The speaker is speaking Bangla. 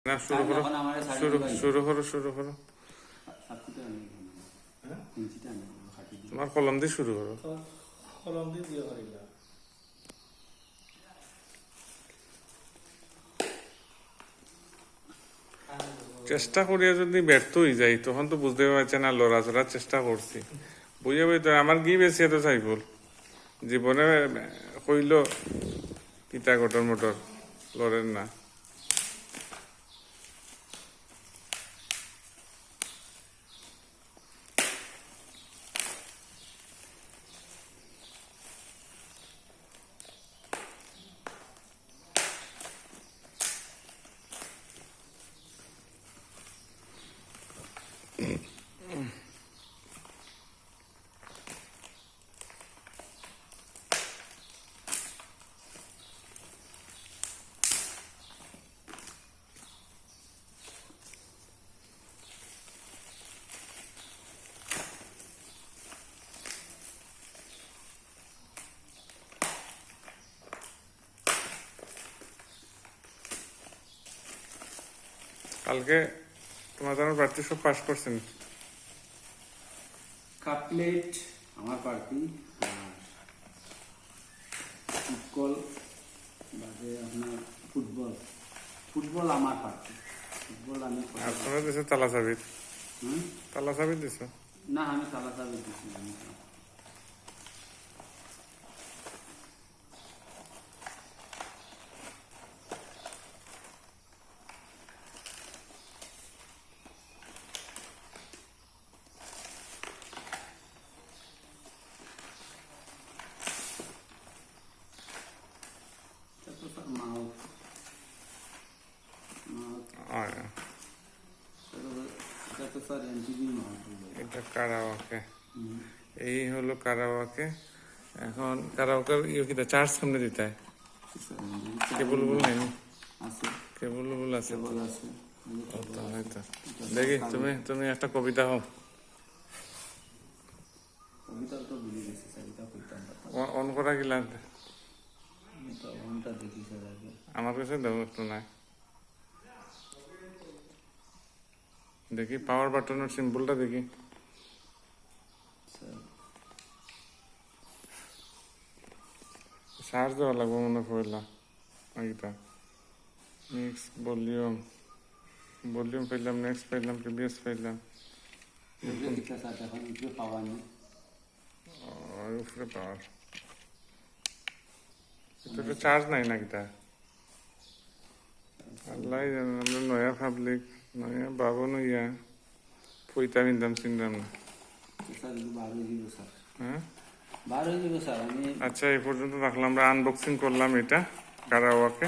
না শুরু করো শুরু করো তোমার কলম দিয়ে শুরু করো। চেষ্টা করিয়া যদি ব্যর্থ হয়ে যাই তখন তো বুঝতে পারছে না লড়াচড়ার চেষ্টা করছি বুঝে তো আমার কি বেশি এত চাইবল জীবনে কইল পিতা গটর মটর লড়েন না। কালকে তোমার প্রার্থী সব পাস করছেন? কাটলেট আমার প্রার্থী, ফুটবল বাদে আপনার ফুটবল আমার প্রার্থী। ফুটবল আমি আপনারা দিছে তালা চাবি দিছ? না, আমি তালা চাবি দিচ্ছি। এটা কারাওয়াকে, এই হলো কারাওয়াকে। এখন কারাওয়াকের ইয়ে চার্জ সামনে দিতে হয়, কেবল নাই, কেবল আছে। দেখি তুমি একটা কবিতা হও, অন করা গেলা আমার কাছে দেবো একটু নাই। দেখি পাওয়ার বাটনের সিম্বলটা দেখি। চার্জ দেওয়া লাগবো মনে পড়লা। এইটা নেক্সট ভলিউম পাইলাম, নেক্সট পাইলাম, প্রিভিয়াস পাইলাম, উপরে পাওয়ার। এটা চার্জ নাই না কিটা আল্লাহ জানেন। আমরা নয়া পাবলিক, নয়া বাবু নইয়া পইতা বিনতাম চিনতাম না। হ্যাঁ আচ্ছা, এই পর্যন্ত রাখলাম। আমরা আনবক্সিং করলাম এটা কারাওয়াকে।